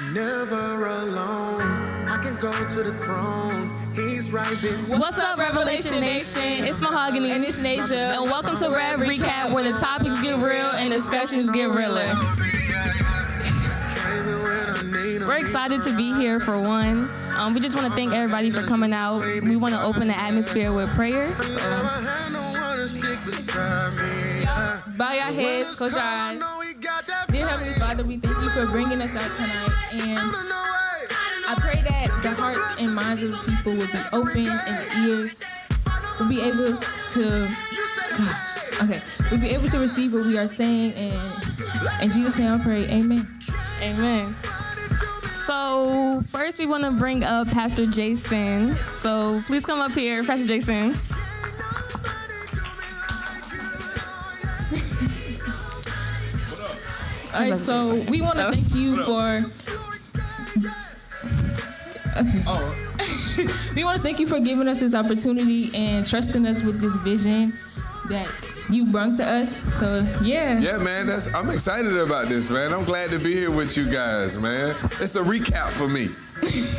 Never alone. I can go to the throne. He's right beside. What's up, Revelation Nation? It's Mahogany and it's Nasia, and welcome to Rev Recap, where the topics get real and discussions get realer. We're excited to be here for one. We just want to thank everybody for coming out. We want to open the atmosphere with prayer. So, bow your heads, close your eyes. Dear Heavenly Father, we thank you for bringing us out tonight. And I pray that the hearts and minds of the people will be open and the ears will be able to, we'll be able to receive what we are saying. And in Jesus' name I pray, amen. Amen. So first we want to bring up Pastor Jason. So please come up here, Pastor Jason. All right, so we want to thank you for. We want to thank you for giving us this opportunity and trusting us with this vision that you brought to us. So yeah. Yeah, man. I'm excited about this, man. I'm glad to be here with you guys, man. It's a recap for me.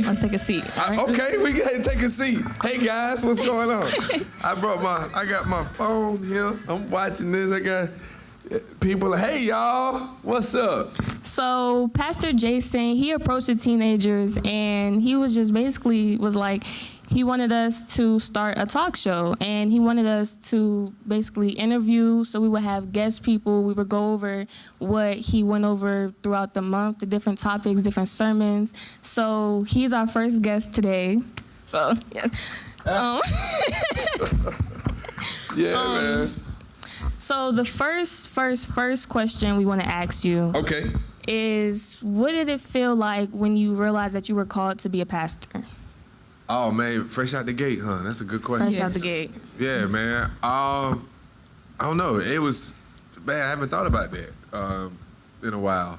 Let's take a seat. Right? Okay, we gotta take a seat. Hey guys, what's going on? I got my phone here. I'm watching this. I got people. Hey y'all, what's up? So Pastor Jason, he approached the teenagers and he was just basically like, he wanted us to start a talk show, and he wanted us to basically interview, so we would have guest people. We would go over what he went over throughout the month, the different topics, different sermons. So he's our first guest today. So, yes. Man. So the first question we want to ask you is, what did it feel like when you realized that you were called to be a pastor? Oh, man, fresh out the gate, huh? That's a good question. Fresh out the gate. Yeah, man. I don't know. It was, man, I haven't thought about that in a while.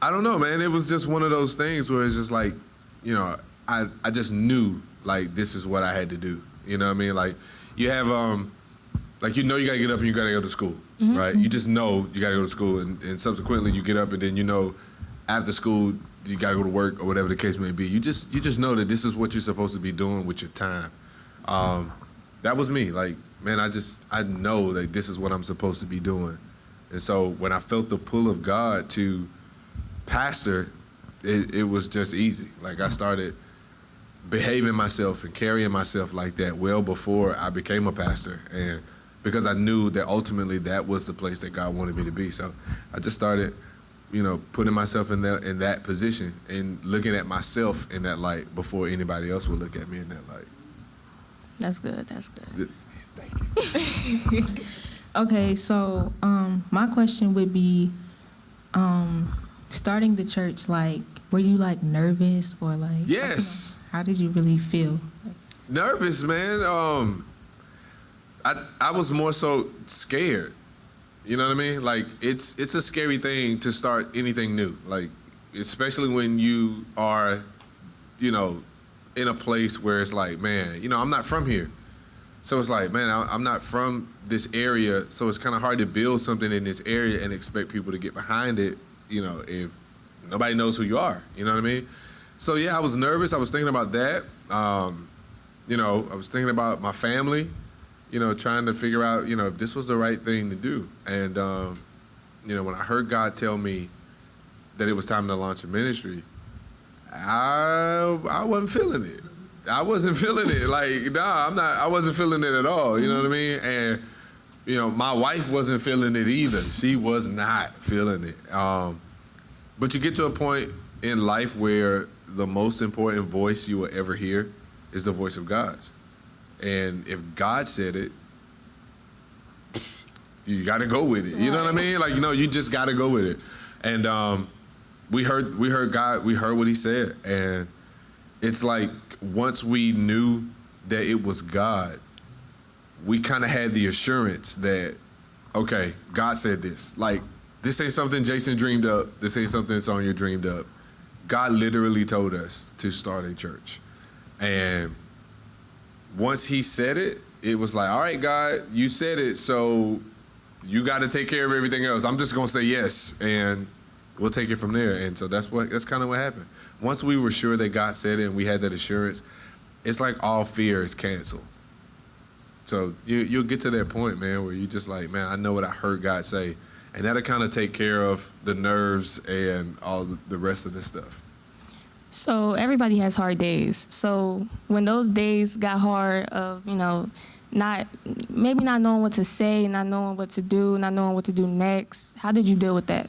I don't know, man. It was just one of those things where it's just like, you know, I just knew, like, this is what I had to do. You know what I mean? Like, you have, like, you know you got to get up and you got to go to school, right? You just know you got to go to school, and subsequently you get up and then you know after school, you gotta go to work or whatever the case may be. You just know that this is what you're supposed to be doing with your time. That was me. Like, man, I know that this is what I'm supposed to be doing. And so when I felt the pull of God to pastor, it was just easy. Like, I started behaving myself and carrying myself like that well before I became a pastor, and because I knew that ultimately that was the place that God wanted me to be. So I just started, you know, putting myself in that position and looking at myself in that light before anybody else would look at me in that light. That's good. Thank you. Okay, so my question would be, starting the church, like, were you like nervous or like? Yes. How did you really feel? Nervous, man. I was more so scared. You know what I mean? Like, it's a scary thing to start anything new. Like, especially when you are, you know, in a place where it's like, man, you know, I'm not from here. So it's like, man, I'm not from this area, so it's kind of hard to build something in this area and expect people to get behind it, you know, if nobody knows who you are. You know what I mean? So, yeah, I was nervous. I was thinking about that. You know, I was thinking about my family. You know, trying to figure out, you know, if this was the right thing to do. And, you know, when I heard God tell me that it was time to launch a ministry, I wasn't feeling it. I wasn't feeling it. Like, I wasn't feeling it at all. You know what I mean? And, you know, my wife wasn't feeling it either. She was not feeling it. But you get to a point in life where the most important voice you will ever hear is the voice of God's. And if God said it, you got to go with it. You know what I mean? Like, you know, you just got to go with it. And we heard God, we heard what he said. And it's like, once we knew that it was God, we kind of had the assurance that, okay, God said this. Like, this ain't something Jason dreamed up. This ain't something Sonya dreamed up. God literally told us to start a church. And once he said it, it was like, all right, God, you said it, so you got to take care of everything else. I'm just going to say yes. And we'll take it from there. And so that's kind of what happened. Once we were sure that God said it and we had that assurance, it's like all fear is canceled. So you'll get to that point, man, where you just like, man, I know what I heard God say. And that'll kind of take care of the nerves and all the rest of the stuff. So everybody has hard days. So when those days got hard of, not knowing what to say, not knowing what to do, not knowing what to do next, how did you deal with that?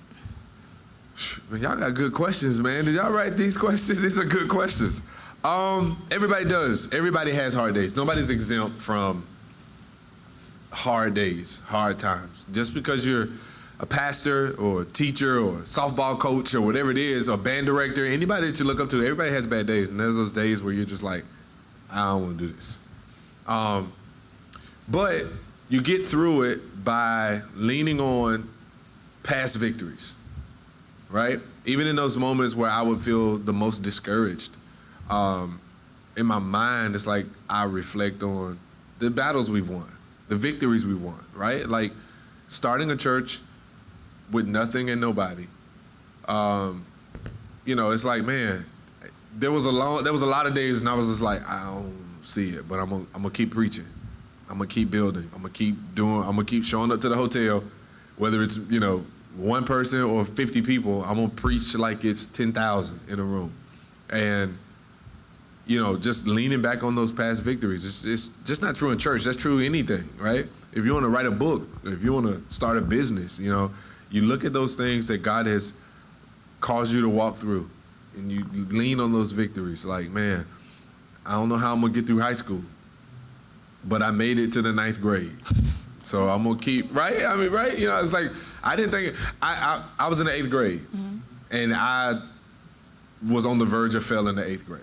Man, y'all got good questions, man. Did y'all write these questions? These are good questions. Everybody does. Everybody has hard days. Nobody's exempt from hard days, hard times. Just because you're a pastor or a teacher or a softball coach or whatever it is, or band director, anybody that you look up to, everybody has bad days. And there's those days where you're just like, I don't want to do this. But you get through it by leaning on past victories, right? Even in those moments where I would feel the most discouraged, in my mind, it's like I reflect on the battles we've won, the victories we won, right? Like starting a church with nothing and nobody. It's like, man, there was a lot of days and I was just like, I don't see it, but I'm gonna keep preaching. I'm gonna keep building. I'm gonna keep showing up to the hotel, whether it's, one person or 50 people, I'm gonna preach like it's 10,000 in a room. And, just leaning back on those past victories. It's just not true in church. That's true in anything, right? If you want to write a book, if you want to start a business, you look at those things that God has caused you to walk through and you lean on those victories. Like, man, I don't know how I'm going to get through high school, but I made it to the 9th grade. So I'm going to keep, right? I mean, right? It's like, I didn't think, I was in the 8th grade, and I was on the verge of failing the 8th grade.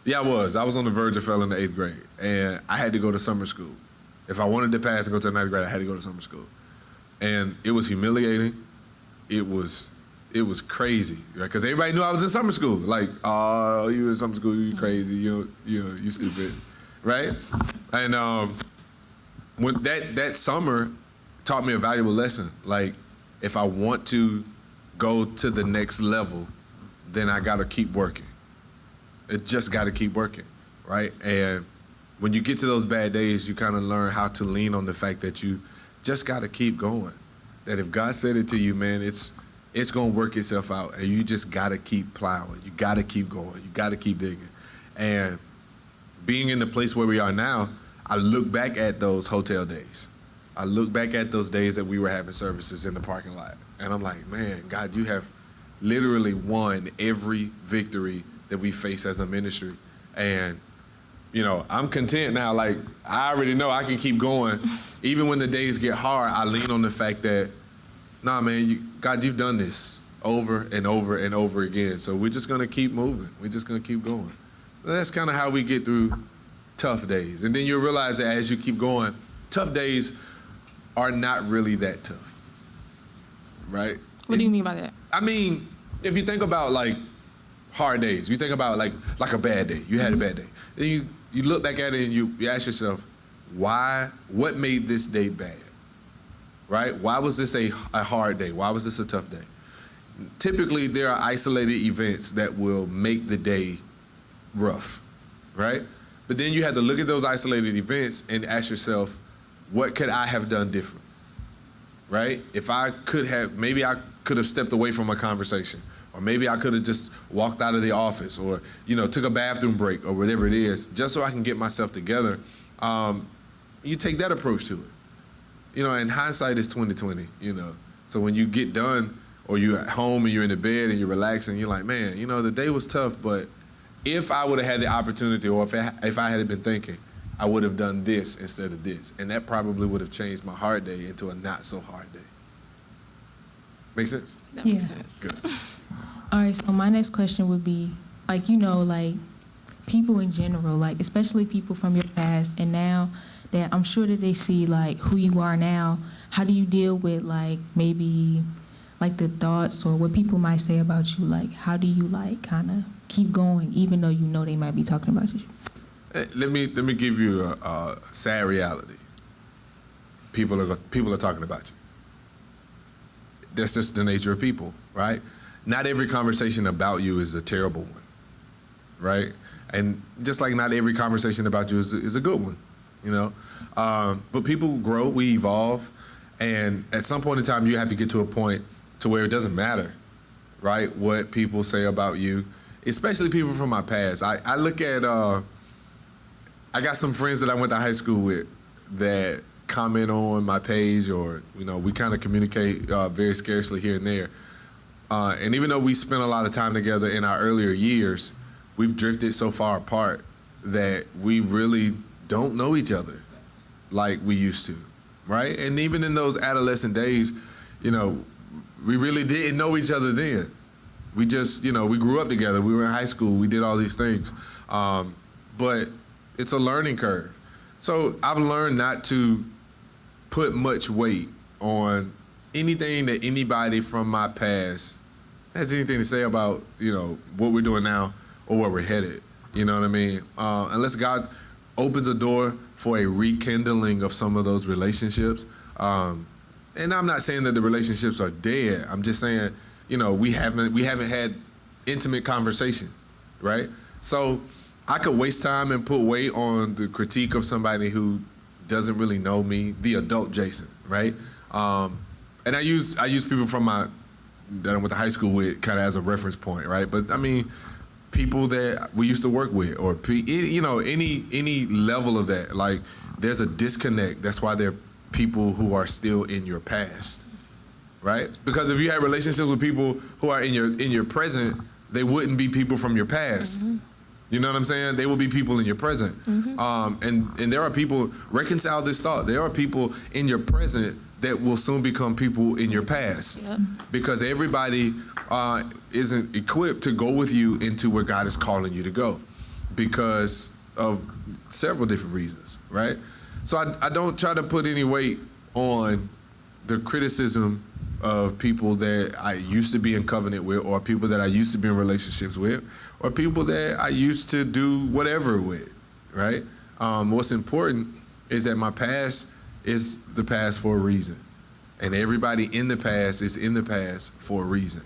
Yeah, I was on the verge of failing the 8th grade, and I had to go to summer school. If I wanted to pass and go to the 9th grade, I had to go to summer school. And it was humiliating. It was crazy, right? Because everybody knew I was in summer school. Like, oh, you in summer school, you crazy, you stupid, right? And when that summer taught me a valuable lesson. Like, if I want to go to the next level, then I got to keep working. It just got to keep working, right? And when you get to those bad days, you kind of learn how to lean on the fact that you just got to keep going. That if God said it to you, man, it's going to work itself out. And you just got to keep plowing. You got to keep going. You got to keep digging. And being in the place where we are now, I look back at those hotel days. I look back at those days that we were having services in the parking lot. And I'm like, man, God, you have literally won every victory that we face as a ministry. And, I'm content now. Like, I already know I can keep going. Even when the days get hard, I lean on the fact that, nah, man, God, you've done this over and over and over again. So we're just going to keep moving. We're just going to keep going. That's kind of how we get through tough days. And then you'll realize that as you keep going, tough days are not really that tough, right? What do you mean by that? I mean, if you think about, like, hard days, you think about, like a bad day. You had a bad day. Then you look back at it and you ask yourself, what made this day bad, right? Why was this a hard day? Why was this a tough day? Typically, there are isolated events that will make the day rough, right? But then you have to look at those isolated events and ask yourself, what could I have done different, right? Maybe I could have stepped away from a conversation, or maybe I could have just walked out of the office, or, took a bathroom break, or whatever it is, just so I can get myself together. You take that approach to it. And hindsight is 20/20, So when you get done, or you're at home and you're in the bed and you're relaxing, you're like, man, the day was tough, but if I would have had the opportunity, or if I had been thinking, I would have done this instead of this. And that probably would have changed my hard day into a not so hard day. Make sense? That makes sense. Good. All right, so my next question would be, people in general, especially people from your past, and now that I'm sure that they see, who you are now, how do you deal with, maybe, the thoughts or what people might say about you? How do you, kind of keep going, even though you know they might be talking about you? Let me give you a sad reality. People are talking about you. that's just the nature of people, right? Not every conversation about you is a terrible one, right? And just like not every conversation about you is a good one, you know? But people grow, we evolve, and at some point in time, you have to get to a point to where it doesn't matter, right, what people say about you, especially people from my past. I look at, I got some friends that I went to high school with that comment on my page, or, you know, we kind of communicate very scarcely here and there. And even though we spent a lot of time together in our earlier years, we've drifted so far apart that we really don't know each other like we used to, right? And even in those adolescent days, you know, we really didn't know each other then. We just, you know, we grew up together. We were in high school. We did all these things. But it's a learning curve. So I've learned not to put much weight on anything that anybody from my past has anything to say about, you know, what we're doing now or where we're headed. You know what I mean? Unless God opens a door for a rekindling of some of those relationships. And I'm not saying that the relationships are dead. I'm just saying, you know, we haven't had intimate conversation, right? So I could waste time and put weight on the critique of somebody who doesn't really know me, the adult Jason, right? And I use people from that I went to high school with kind of as a reference point, right? But I mean, people that we used to work with, or you know, any level of that, like there's a disconnect. That's why there are people who are still in your past, right? Because if you have relationships with people who are in your present, they wouldn't be people from your past. Mm-hmm. You know what I'm saying? They will be people in your present. Mm-hmm. And there are people, reconcile this thought, there are people in your present that will soon become people in your past. Yep. Because everybody isn't equipped to go with you into where God is calling you to go because of several different reasons, right? So I don't try to put any weight on the criticism of people that I used to be in covenant with, or people that I used to be in relationships with, or people that I used to do whatever with, right? What's important is that my past is the past for a reason. And everybody in the past is in the past for a reason.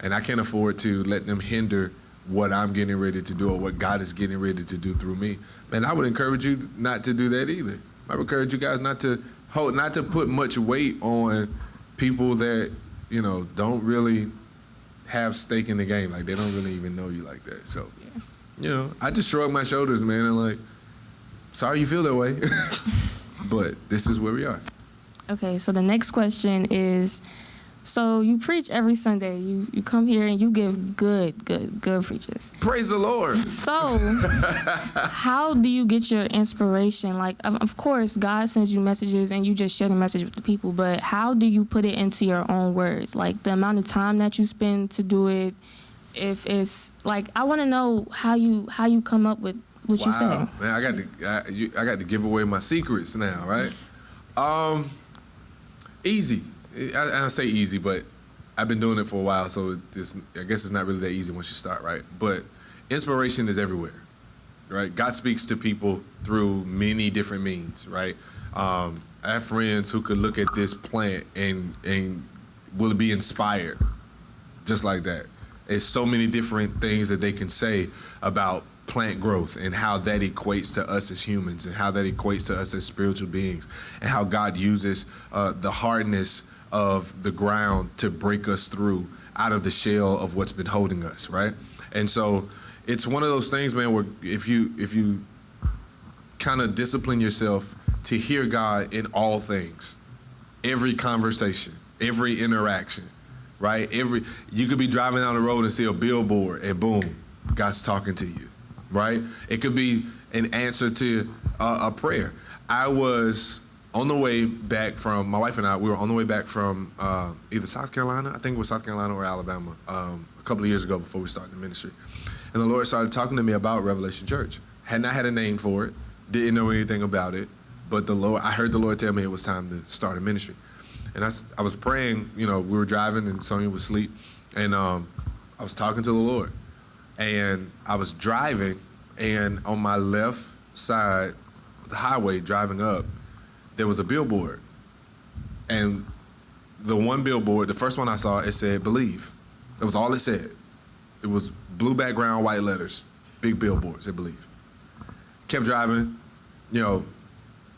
And I can't afford to let them hinder what I'm getting ready to do or what God is getting ready to do through me. And I would encourage you not to do that either. I would encourage you guys not to put much weight on people that, you know, don't really have stake in the game. Like, they don't really even know you like that. So, you know, I just shrug my shoulders, man, and like, sorry you feel that way. But this is where we are. Okay, so the next question is, so you preach every Sunday. You come here and you give good preaches. Praise the Lord. So how do you get your inspiration? Like, of course, God sends you messages and you just share the message with the people, but how do you put it into your own words? Like, the amount of time that you spend to do it, if it's, like, I want to know how you come up with what you say. Man, I got to give away my secrets now, right? Easy. I say easy, but I've been doing it for a while, so I guess it's not really that easy once you start, right? But inspiration is everywhere, right? God speaks to people through many different means, right? I have friends who could look at this plant and will be inspired, just like that. There's so many different things that they can say about plant growth and how that equates to us as humans and how that equates to us as spiritual beings and how God uses the hardness of the ground to break us through out of the shell of what's been holding us, right? And so it's one of those things, man, where if you kind of discipline yourself to hear God in all things, every conversation, every interaction, right? You could be driving down the road and see a billboard and boom, God's talking to you, right? It could be an answer to a prayer. I was on the way back from, my wife and I, we were on the way back from either South Carolina, I think it was South Carolina or Alabama, a couple of years ago before we started the ministry. And the Lord started talking to me about Revelation Church. Had not had a name for it, didn't know anything about it, but I heard the Lord tell me it was time to start a ministry. And I was praying, you know, we were driving and Sonia was asleep, and I was talking to the Lord. And I was driving, and on my left side of the highway driving up, there was a billboard. And the one billboard, the first one I saw, it said "Believe." That was all it said. It was blue background, white letters, big billboards. It "Believe." Kept driving,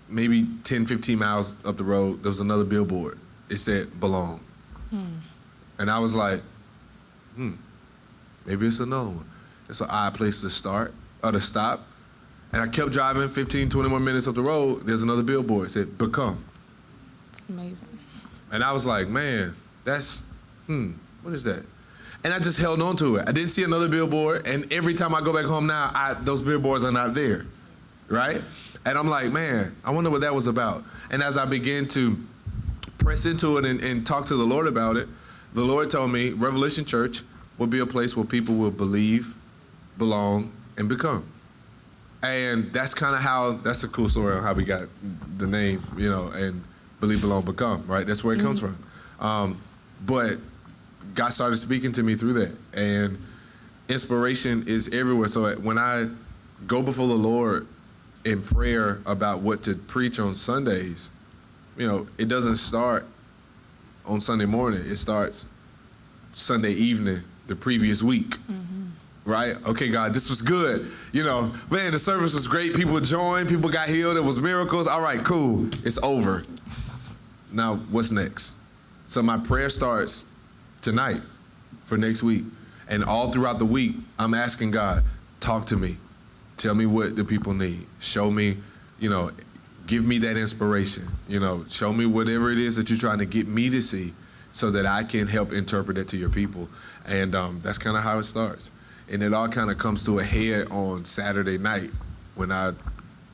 maybe 10, 15 miles up the road. There was another billboard. It said "Belong," and I was like, maybe it's another one. It's an odd place to start or to stop. And I kept driving 15, 20 more minutes up the road. There's another billboard. It said "Become." It's amazing. And I was like, man, that's, what is that? And I just held on to it. I didn't see another billboard. And every time I go back home now, those billboards are not there, right? And I'm like, man, I wonder what that was about. And as I began to press into it and talk to the Lord about it, the Lord told me Revelation Church will be a place where people will believe, belong, and become. And that's kind of that's a cool story on how we got the name, and believe, belong, become, right? That's where it comes from. But God started speaking to me through that. And inspiration is everywhere. So when I go before the Lord in prayer about what to preach on Sundays, it doesn't start on Sunday morning. It starts Sunday evening, the previous week. Right? Okay, God, this was good. Man, the service was great. People joined. People got healed. There was miracles. All right, cool. It's over. Now, what's next? So my prayer starts tonight for next week. And all throughout the week, I'm asking God, talk to me. Tell me what the people need. Show me, give me that inspiration. Show me whatever it is that you're trying to get me to see so that I can help interpret it to your people. And that's kind of how it starts. And it all kind of comes to a head on Saturday night when I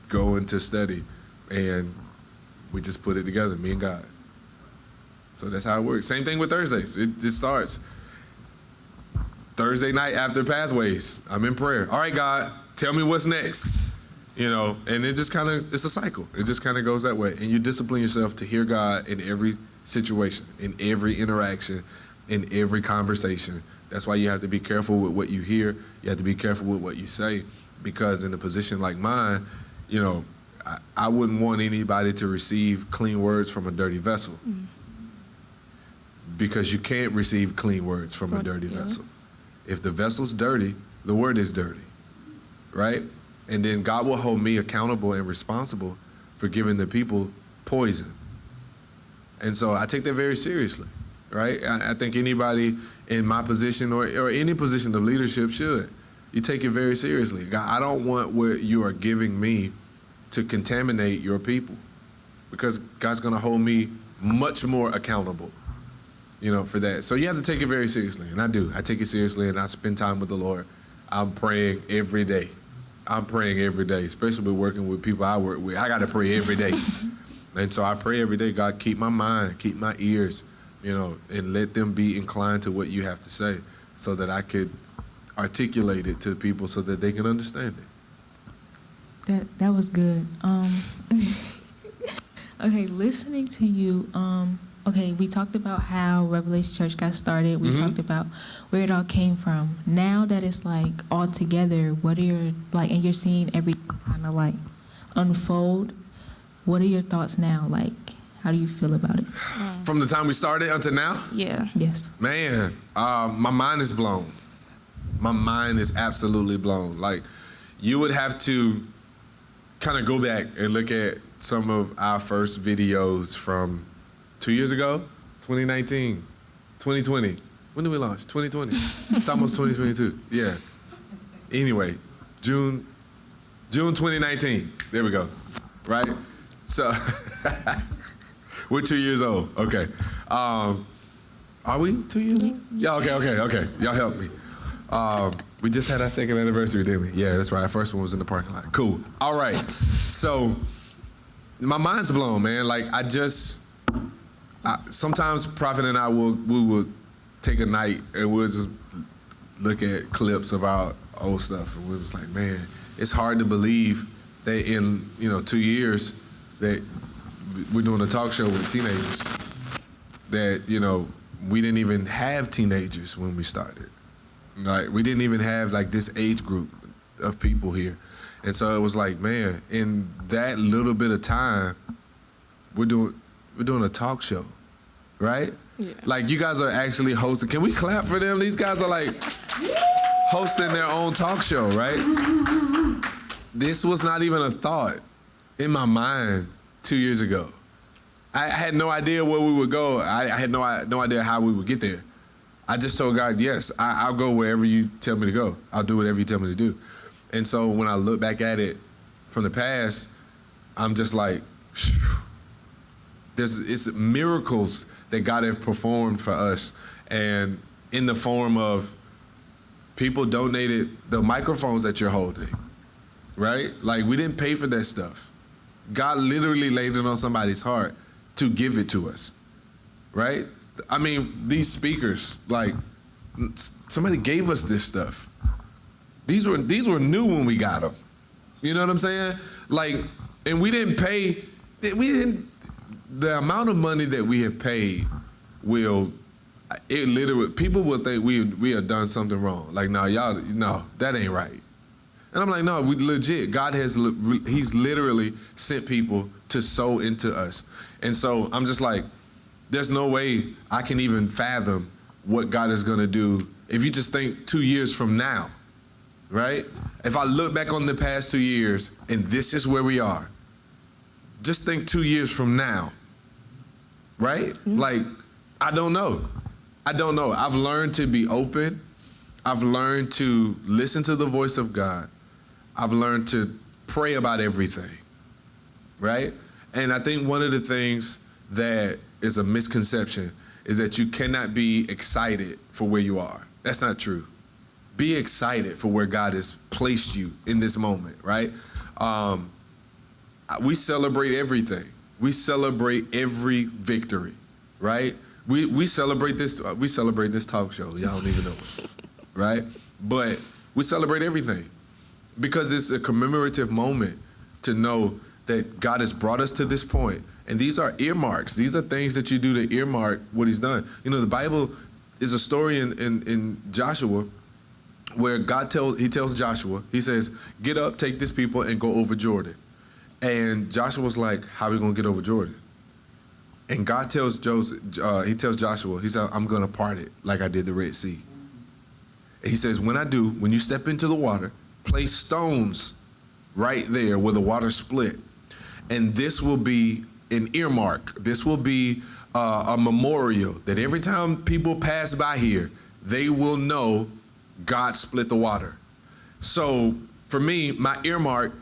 go into study and we just put it together, me and God. So that's how it works. Same thing with Thursdays. It just starts Thursday night after Pathways. I'm in prayer. All right, God, tell me what's next. And it just kind of, it's a cycle. It just kind of goes that way. And you discipline yourself to hear God in every situation, in every interaction, in every conversation. That's why you have to be careful with what you hear. You have to be careful with what you say, because in a position like mine, I wouldn't want anybody to receive clean words from a dirty vessel, because you can't receive clean words from a dirty vessel. If the vessel's dirty, the word is dirty, right? And then God will hold me accountable and responsible for giving the people poison. And so I take that very seriously, right? I think anybody in my position or any position of leadership should. You take it very seriously. God, I don't want what you are giving me to contaminate your people, because God's going to hold me much more accountable, for that. So you have to take it very seriously, and I do. I take it seriously, and I spend time with the Lord. I'm praying every day. Especially with working with people I work with. I got to pray every day. And so I pray every day, God, keep my mind, keep my ears, and let them be inclined to what you have to say so that I could articulate it to people so that they can understand it. That was good. Okay, listening to you, we talked about how Revelation Church got started. We talked about where it all came from. Now that it's all together, what are your, and you're seeing everything kind of unfold, what are your thoughts now? How do you feel about it? From the time we started until now? Yeah. Yes. Man, my mind is blown. My mind is absolutely blown. You would have to kind of go back and look at some of our first videos from 2 years ago, 2019, 2020. When did we launch? 2020. It's almost 2022. Yeah. Anyway, June 2019. There we go. Right? So we're 2 years old. Okay. Are we 2 years old? Yeah, okay. Y'all help me. We just had our second anniversary, didn't we? Yeah, that's right. Our first one was in the parking lot. Cool. All right. So my mind's blown, man. Sometimes Prophet and I will take a night and we'll just look at clips of our old stuff, and we're just like, man, it's hard to believe that in 2 years that we're doing a talk show with teenagers. That we didn't even have teenagers when we started. We didn't even have this age group of people here, and so it was man, in that little bit of time, we're doing a talk show right? Yeah. Like, you guys are actually hosting. Can we clap for them? These guys are like hosting their own talk show, right? This was not even a thought in my mind 2 years ago. I had no idea where we would go. I had no idea how we would get there. I just told God, yes, I'll go wherever you tell me to go. I'll do whatever you tell me to do. And so when I look back at it from the past, I'm just like, it's miracles that God has performed for us, and in the form of people donated the microphones that you're holding, right? Like, we didn't pay for that stuff. God literally laid it on somebody's heart to give it to us, right? I mean, these speakers, like, somebody gave us this stuff. These were new when we got them. You know what I'm saying? Like, and we didn't pay. The amount of money that we have paid people will think we have done something wrong. Like, no, that ain't right. And I'm like, no, we legit. God he's literally sent people to sow into us. And so I'm just like, there's no way I can even fathom what God is going to do if you just think 2 years from now, right? If I look back on the past 2 years and this is where we are, just think 2 years from now, right? Mm-hmm. Like, I don't know. I've learned to be open. I've learned to listen to the voice of God. I've learned to pray about everything, right? And I think one of the things that is a misconception is that you cannot be excited for where you are. That's not true. Be excited for where God has placed you in this moment, right? We celebrate everything. We celebrate every victory, right? We celebrate this talk show. Y'all don't even know it, right? But we celebrate everything because it's a commemorative moment to know that God has brought us to this point. And these are earmarks. These are things that you do to earmark what he's done. You know, the Bible is a story in Joshua where he tells Joshua, he says, get up, take this people, and go over Jordan. And Joshua was like, how are we going to get over Jordan? And God tells Joshua, he said, I'm going to part it like I did the Red Sea. And he says, when you step into the water, place stones right there where the water split. And this will be an earmark. This will be a memorial that every time people pass by here, they will know God split the water. So for me, my earmark,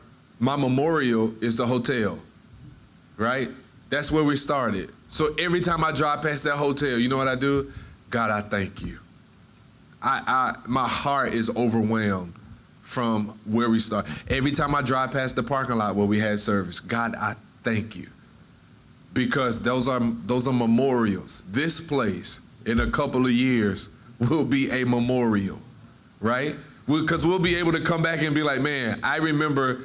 my memorial is the hotel, right? That's where we started. So every time I drive past that hotel, you know what I do? God, I thank you. My heart is overwhelmed from where we start. Every time I drive past the parking lot where we had service, God, I thank you. Because those are memorials. This place in a couple of years will be a memorial, right? Because we'll be able to come back and be like, man, I remember,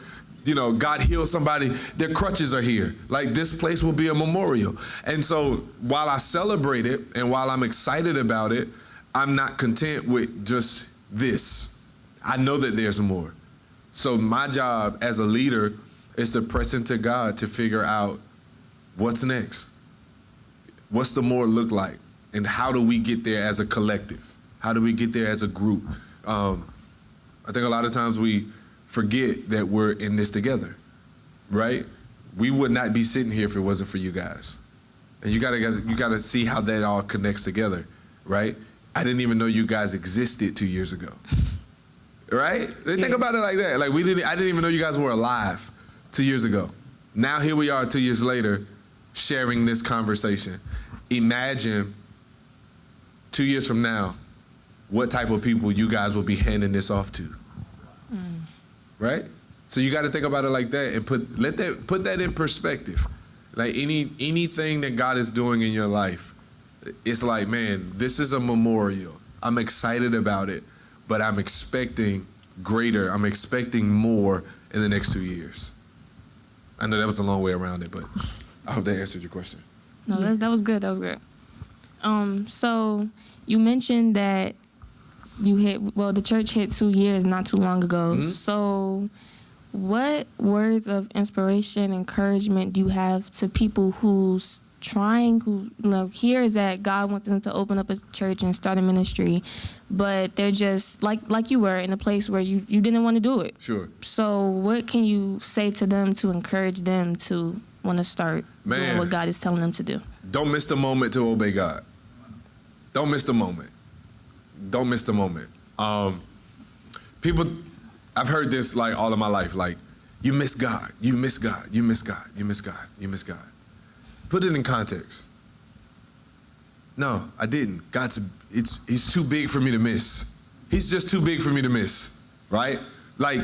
God healed somebody, their crutches are here. Like, this place will be a memorial. And so while I celebrate it and while I'm excited about it, I'm not content with just this. I know that there's more. So my job as a leader is to press into God to figure out what's next. What's the more look like? And how do we get there as a collective? How do we get there as a group? I think a lot of times we forget that we're in this together, right? We would not be sitting here if it wasn't for you guys. And you gotta see how that all connects together, right? I didn't even know you guys existed 2 years ago, right? Think about it like that. Like, I didn't even know you guys were alive 2 years ago. Now here we are 2 years later, sharing this conversation. Imagine 2 years from now, what type of people you guys will be handing this off to, right? So you got to think about it like that and put that in perspective. Like anything that God is doing in your life, it's like, man, this is a memorial. I'm excited about it, but I'm expecting greater. I'm expecting more in the next 2 years. I know that was a long way around it, but I hope that answered your question. No, that was good. That was good. So you mentioned that the church hit 2 years not too long ago. Mm-hmm. So what words of inspiration, encouragement do you have to people who trying, who hears that God wants them to open up a church and start a ministry, but they're just like you were in a place where you didn't want to do it. Sure. So what can you say to them to encourage them to want to start doing what God is telling them to do? Don't miss the moment to obey God. Don't miss the moment. Don't miss the moment. People, I've heard this like all of my life, like, you miss God, you miss God, you miss God, you miss God, you miss God. Put it in context. No, I didn't. He's too big for me to miss. He's just too big for me to miss, right? Like,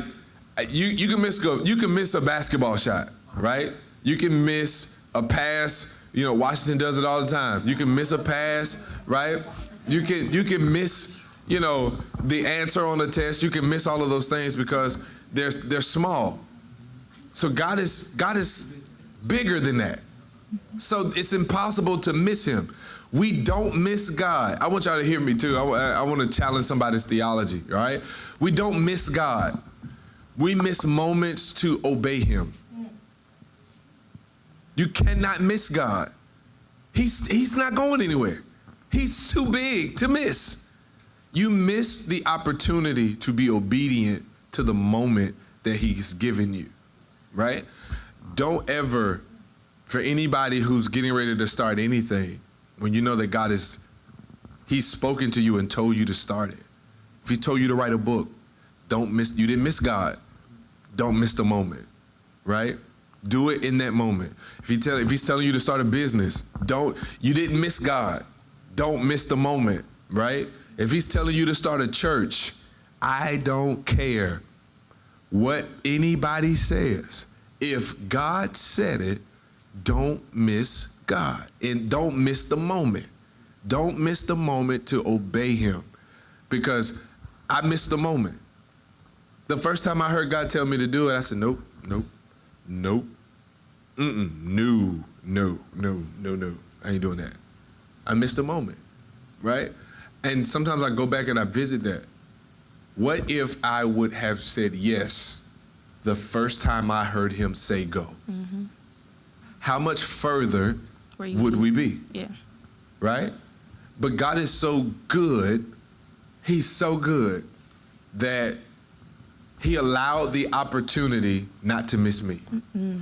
you can miss a basketball shot, right? You can miss a pass. You know, Washington does it all the time. You can miss a pass, right? You can miss, you know, the answer on the test. You can miss all of those things because they're small. So God is bigger than that. So it's impossible to miss him. We don't miss God. I want y'all to hear me too. I want to challenge somebody's theology, all right? We don't miss God. We miss moments to obey him. You cannot miss God. He's not going anywhere. He's too big to miss. You miss the opportunity to be obedient to the moment that he's given you, right? Don't ever, for anybody who's getting ready to start anything, when you know that he's spoken to you and told you to start it. If he told you to write a book, you didn't miss God. Don't miss the moment, right? Do it in that moment. If he's telling you to start a business, you didn't miss God. Don't miss the moment, right? If he's telling you to start a church, I don't care what anybody says. If God said it, don't miss God. And don't miss the moment. Don't miss the moment to obey him. Because I missed the moment. The first time I heard God tell me to do it, I said, nope, nope, nope. No. I ain't doing that. I missed the moment, right? And sometimes I go back and I visit that. What if I would have said yes the first time I heard him say go? Mm-hmm. How much further would we be? Yeah. Right? But God is so good. He's so good that he allowed the opportunity not to miss me. Mm-hmm.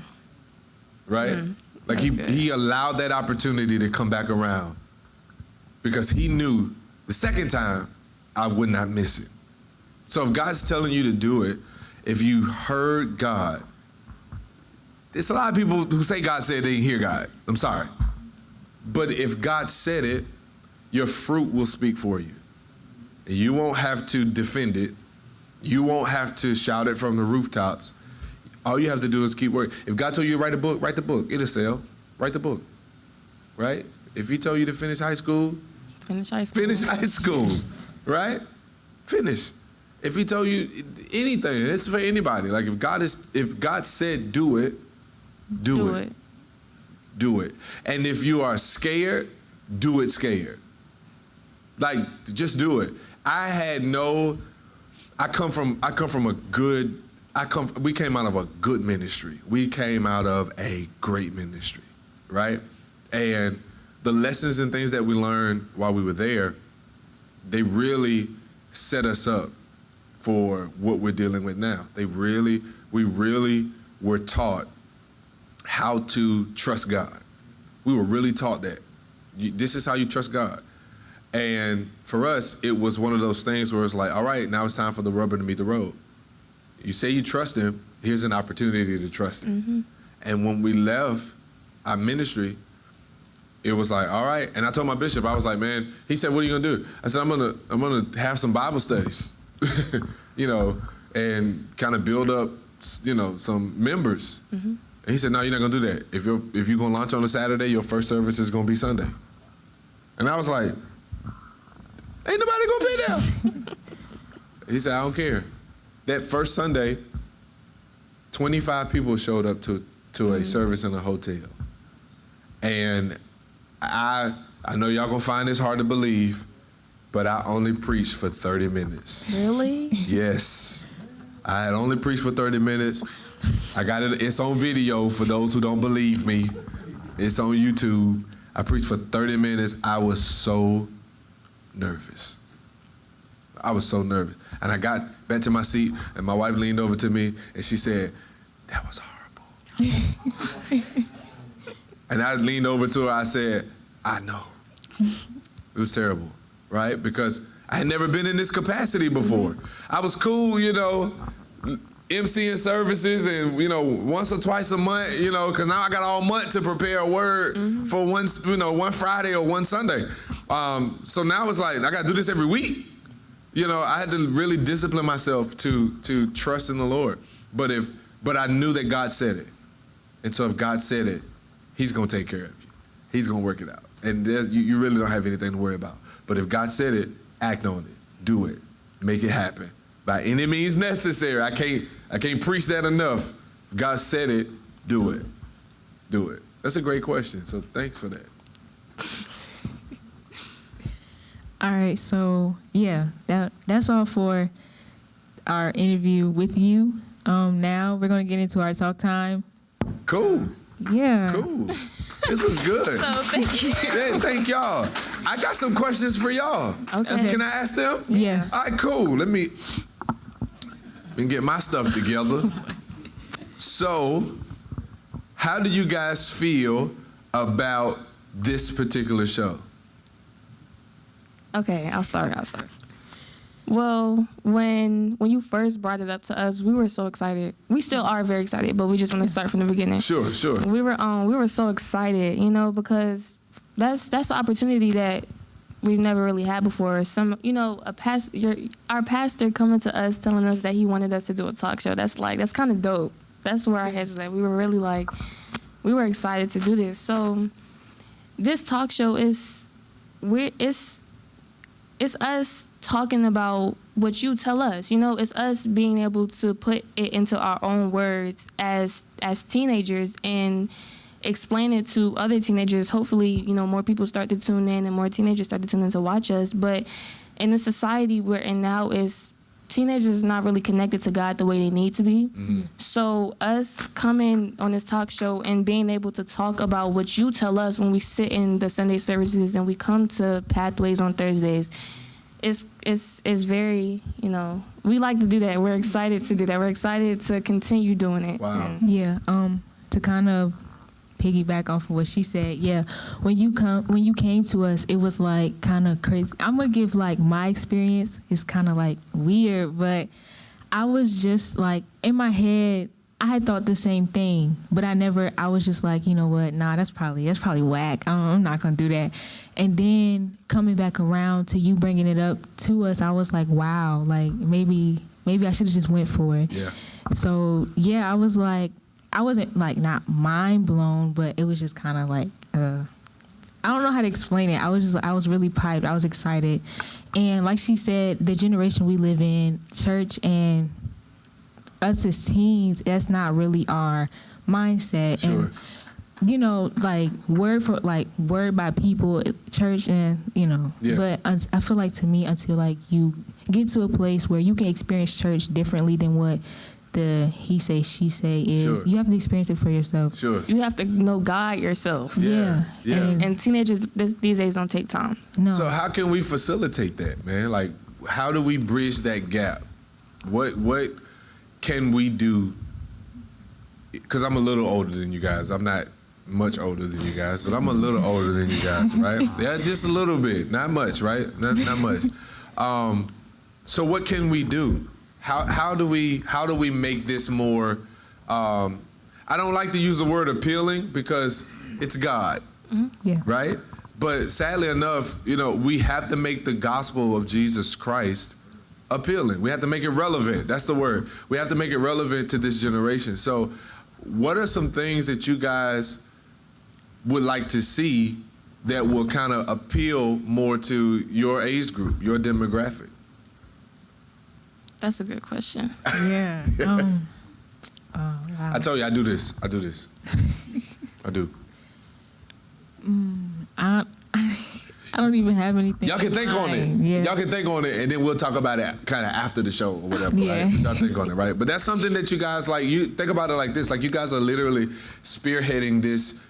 Right? Mm-hmm. Like he allowed that opportunity to come back around because he knew the second time I would not miss it. So if God's telling you to do it, if you heard God, there's a lot of people who say God said they didn't hear God. I'm sorry. But if God said it, your fruit will speak for you. You won't have to defend it. You won't have to shout it from the rooftops. All you have to do is keep working. If God told you to write a book, write the book. It'll sell. Write the book. Right? If he told you to finish high school, finish high school. Finish high school. Right? Finish. If he told you anything, it's for anybody. Like if God said do it, do it. Do it. And if you are scared, do it scared. Like just do it. We came out of a good ministry. We came out of a great ministry, right? And the lessons and things that we learned while we were there, they really set us up for what we're dealing with now. We really were taught how to trust God. We were really taught that. This is how you trust God. And for us, it was one of those things where it's like, all right, now it's time for the rubber to meet the road. You say you trust him, here's an opportunity to trust him. Mm-hmm. And when we left our ministry, it was like, all right. And I told my bishop, I was like, man, he said, what are you gonna do? I said, I'm gonna have some Bible studies, and kind of build up, some members. Mm-hmm. And he said, no, you're not gonna do that. If you're gonna launch on a Saturday, your first service is gonna be Sunday. And I was like, ain't nobody gonna be there. He said, I don't care. That first Sunday, 25 people showed up to a service in a hotel. And I know y'all gonna find this hard to believe, but I only preached for 30 minutes. Really? Yes. I had only preached for 30 minutes. I got it, it's on video for those who don't believe me. It's on YouTube. I preached for 30 minutes. I was so nervous. And I got back to my seat, and my wife leaned over to me, and she said, "That was horrible." And I leaned over to her. I said, "I know." It was terrible, right? Because I had never been in this capacity before. I was cool, emceeing services and, once or twice a month, because now I got all month to prepare a word for one Friday or one Sunday. So now it's like, I got to do this every week. I had to really discipline myself to trust in the Lord. But I knew that God said it. And so if God said it, he's going to take care of you. He's going to work it out. And you really don't have anything to worry about. But if God said it, act on it. Do it. Make it happen. By any means necessary. I can't preach that enough. If God said it, do it. Do it. That's a great question. So thanks for that. All right, so that's all for our interview with you. Now we're gonna get into our talk time. Cool. Yeah. Cool. This was good. So thank you. Yeah, thank y'all. I got some questions for y'all. Okay. Can I ask them? Yeah. All right, cool. Let me get my stuff together. So, how do you guys feel about this particular show? Okay, I'll start. Well, when you first brought it up to us, we were so excited. We still are very excited, but we just want to start from the beginning. Sure. We were so excited, because that's the opportunity that we've never really had before. Our pastor coming to us telling us that he wanted us to do a talk show. That's kind of dope. That's where our heads was at. We were really we were excited to do this. So this talk show it's us talking about what you tell us. It's us being able to put it into our own words as teenagers and explain it to other teenagers. Hopefully, more people start to tune in and more teenagers start to tune in to watch us. But in the society we're in now, teenagers not really connected to God the way they need to be. Mm-hmm. So us coming on this talk show and being able to talk about what you tell us when we sit in the Sunday services and we come to Pathways on Thursdays, it's very, we like to do that. We're excited to do that. We're excited to continue doing it. Wow. Yeah. To kind of piggyback off of what she said, when you came to us, it was like kind of crazy. I'm gonna give my experience. It's kind of weird, but I was just in my head, I had thought the same thing, but I was just you know what, nah, that's probably whack. I'm not gonna do that. And then coming back around to you bringing it up to us, I was wow, maybe I should have just went for it. Yeah. So I was I wasn't not mind blown, but it was just kind of I don't know how to explain it. I was really piped. I was excited. And like she said, the generation we live in, church and us as teens, that's not really our mindset. Sure. And, word by people, church and, Yeah. But I feel to me, until you get to a place where you can experience church differently than what the he say, she say is, Sure. you have to experience it for yourself. Sure. You have to know God yourself. Yeah. And teenagers these days don't take time. No. So how can we facilitate that, man? How do we bridge that gap? What can we do? Because I'm a little older than you guys. I'm not much older than you guys, but I'm a little older than you guys, right? Yeah, just a little bit. Not much, right? Not much. So what can we do? How do we make this more? I don't like to use the word appealing because it's God, Yeah. right? But sadly enough, we have to make the gospel of Jesus Christ appealing. We have to make it relevant. That's the word. We have to make it relevant to this generation. So, what are some things that you guys would like to see that will kind of appeal more to your age group, your demographic? That's a good question. Yeah. Wow. I told you I do this. I do. I don't even have anything. Y'all can think on it. Yeah. Y'all can think on it, and then we'll talk about it kind of after the show or whatever. Yeah. Right? Y'all think on it, right? But that's something that you guys you think about it like this. You guys are literally spearheading this,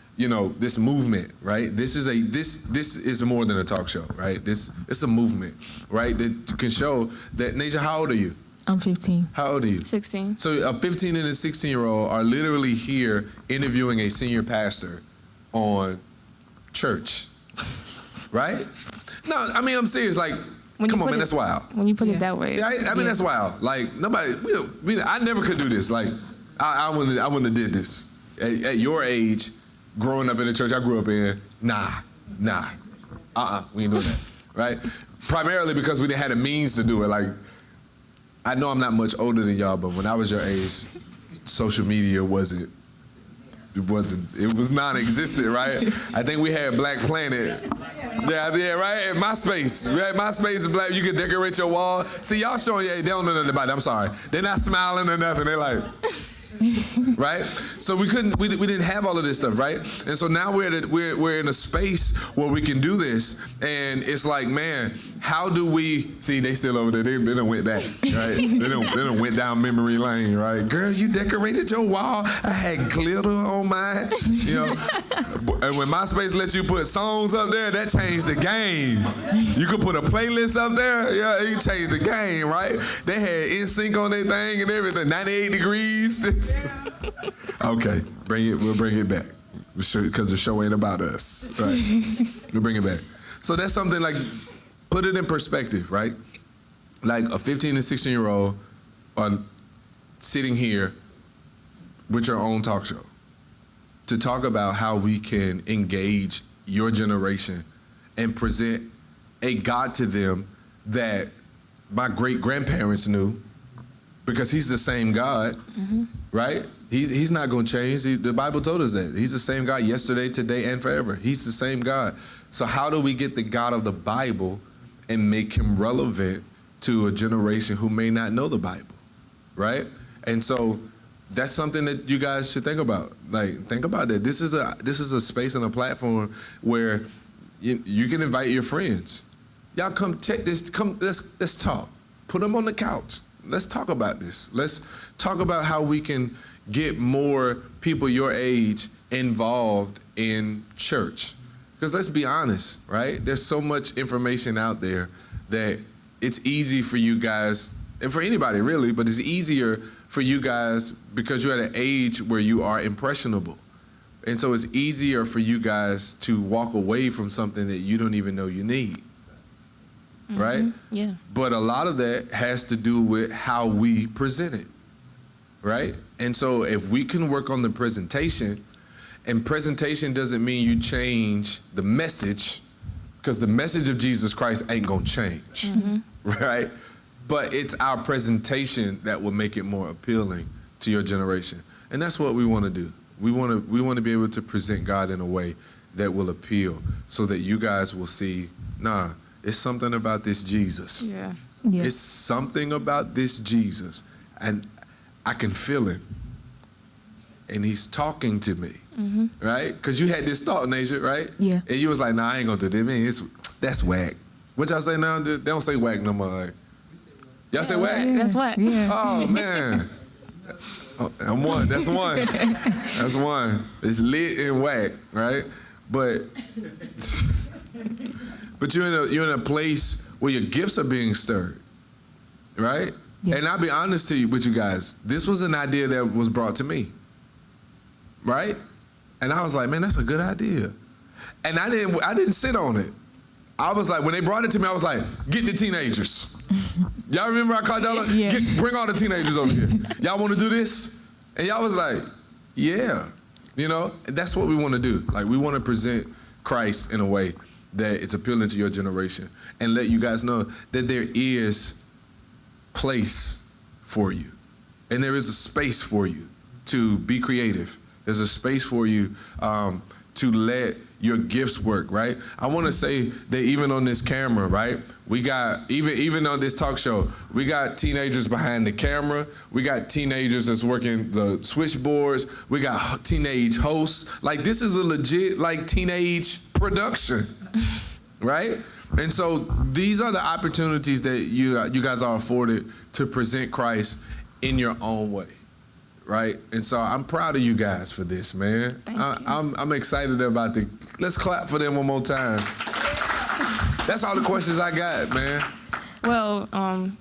this movement, right? This is more than a talk show, right? It's a movement, right? That can show that. Nasia, how old are you? I'm 15. How old are you? 16. So a 15 and a 16-year-old are literally here interviewing a senior pastor on church, right? No, I mean, I'm serious. Like, come on, man, that's wild. When you put it that way. Yeah, I mean, that's wild. Like, nobody, I never could do this. Like, I wouldn't have did this. At your age, growing up in the church I grew up in, nah. We ain't doing that, right? Primarily because we didn't have the means to do it. Like, I know I'm not much older than y'all, but when I was your age, social media it was non-existent, right? I think we had Black Planet. Yeah, right? And MySpace. We had MySpace and Black, you could decorate your wall. See, y'all showing you, they don't know nothing about it, I'm sorry. They're not smiling or nothing, they're like, right? So we didn't have all of this stuff, right? And so now we're in a space where we can do this, and it's like, man, how do we see? They still over there. They done went back, right? they done went down memory lane, right? Girl, you decorated your wall. I had glitter on mine, And when MySpace lets you put songs up there, that changed the game. You could put a playlist up there. Yeah, you changed the game, right? They had NSYNC on their thing and everything. 98 degrees. Okay, we'll bring it back. Because the show ain't about us, right? We'll bring it back. So that's something like, put it in perspective, right? Like a 15 and 16-year-old are sitting here with your own talk show to talk about how we can engage your generation and present a God to them that my great-grandparents knew, because he's the same God, right? He's not going to change. The Bible told us that. He's the same God yesterday, today, and forever. He's the same God. So how do we get the God of the Bible and make him relevant to a generation who may not know the Bible, right? And so that's something that you guys should think about. Like, think about that. This is a space and a platform where you can invite your friends. Y'all come check this. Come, let's talk. Put them on the couch. Let's talk about this. Let's talk about how we can get more people your age involved in church. Because let's be honest, right? There's so much information out there that it's easy for you guys, and for anybody really, but it's easier for you guys because you're at an age where you are impressionable. And so it's easier for you guys to walk away from something that you don't even know you need, right? Yeah. But a lot of that has to do with how we present it, right? And so if we can work on the presentation, and presentation doesn't mean you change the message, because the message of Jesus Christ ain't gonna change, right? But it's our presentation that will make it more appealing to your generation. And that's what we want to do. We want to be able to present God in a way that will appeal, so that you guys will see, nah, it's something about this Jesus. Yeah. It's something about this Jesus, and I can feel him. And he's talking to me, right? Because you had this thought, Nasia, right? Yeah. And you was like, nah, I ain't gonna do that. Man, that's whack. What y'all say now? They don't say whack no more. Like, y'all say whack? That's what. Yeah. Oh, man. Oh, I'm one. That's one. That's one. It's lit and whack, right? But you're in a place where your gifts are being stirred, right? Yeah. And I'll be honest with you guys. This was an idea that was brought to me, right? And I was like, man, that's a good idea. And I didn't sit on it. I was like, when they brought it to me, I was like, get the teenagers. Y'all remember I called y'all? Yeah. Bring all the teenagers over here. Y'all want to do this? And y'all was like, yeah. And that's what we want to do. Like, we want to present Christ in a way that it's appealing to your generation, and let you guys know that there is place for you, and there is a space for you to be creative. There's a space for you to let your gifts work, right? I want to say that even on this camera, right, we got, even on this talk show, we got teenagers behind the camera. We got teenagers that's working the switchboards. We got teenage hosts. Like, this is a legit, like, teenage production, right? And so these are the opportunities that you guys are afforded to present Christ in your own way. right? And so I'm proud of you guys for this, man. Thank you. I'm excited about let's clap for them one more time. That's all the questions I got, man. Well,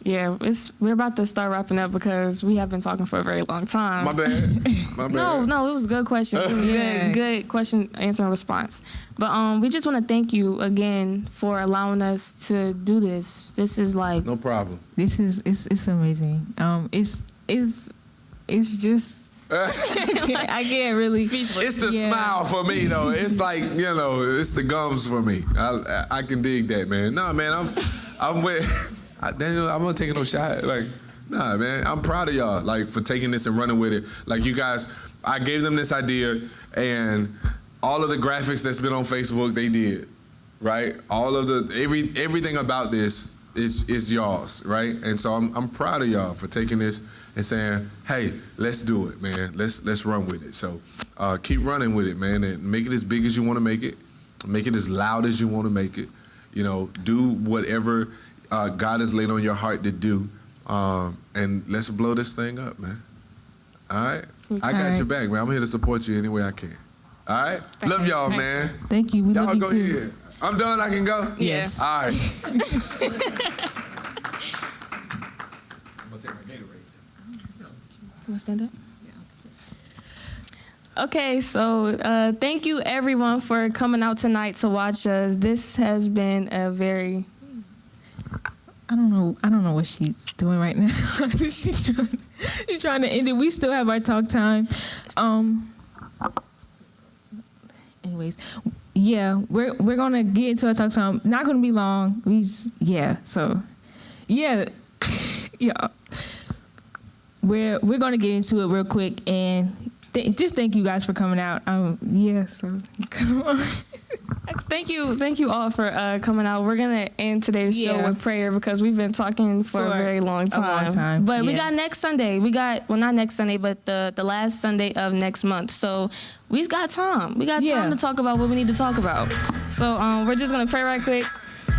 yeah, we're about to start wrapping up because we have been talking for a very long time. My bad. No, it was a good question. It was good question, answer and response. But we just want to thank you again for allowing us to do this. This is like No problem. This is it's amazing. It's just I can't really. It's the smile for me, though. It's like, it's the gums for me. I can dig that, man. No, man, I'm with. Daniel, I'm not taking no shot. Like, nah, man, I'm proud of y'all, like, for taking this and running with it. Like, you guys, I gave them this idea, and all of the graphics that's been on Facebook, they did, right? All of everything about this is y'all's, right? And so I'm proud of y'all for taking this and saying, hey, let's do it, man. Let's run with it. So keep running with it, man, and make it as big as you want to make it. Make it as loud as you want to make it. Do whatever God has laid on your heart to do, and let's blow this thing up, man. All right? I got your back, man. I'm here to support you any way I can. All right? Love y'all, man. Thank you. We Y'all love you go too. ahead. I'm done. I can go? Yes. All right. I'm gonna take my Gatorade. You want to stand up? Okay, so thank you everyone for coming out tonight to watch us. This has been a very... I don't know what she's doing right now. she's trying to end it. We still have our talk time. Anyways, yeah, we're gonna get into our talk time. Not gonna be long. Yeah. We're gonna get into it real quick and just thank you guys for coming out. So come on. Thank you all for coming out. We're gonna end today's show with prayer because we've been talking for a very long time. But we got next Sunday. Not next Sunday, but the last Sunday of next month. So we've got time. We got time to talk about what we need to talk about. So we're just gonna pray right quick.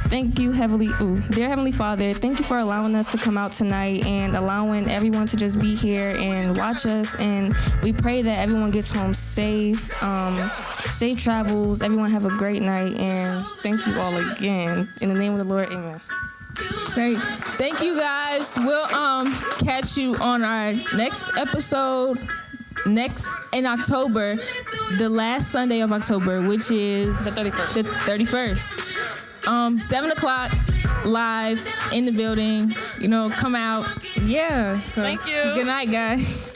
Thank you, dear Heavenly Father, thank you for allowing us to come out tonight and allowing everyone to just be here and watch us. And we pray that everyone gets home safe, safe travels. Everyone have a great night. And thank you all again. In the name of the Lord, amen. Great. Thank you guys. We'll catch you on our next episode in October, the last Sunday of October, which is The 31st. The 31st. 7 o'clock live in the building. Come out. Yeah. So Thank you. Good night, guys.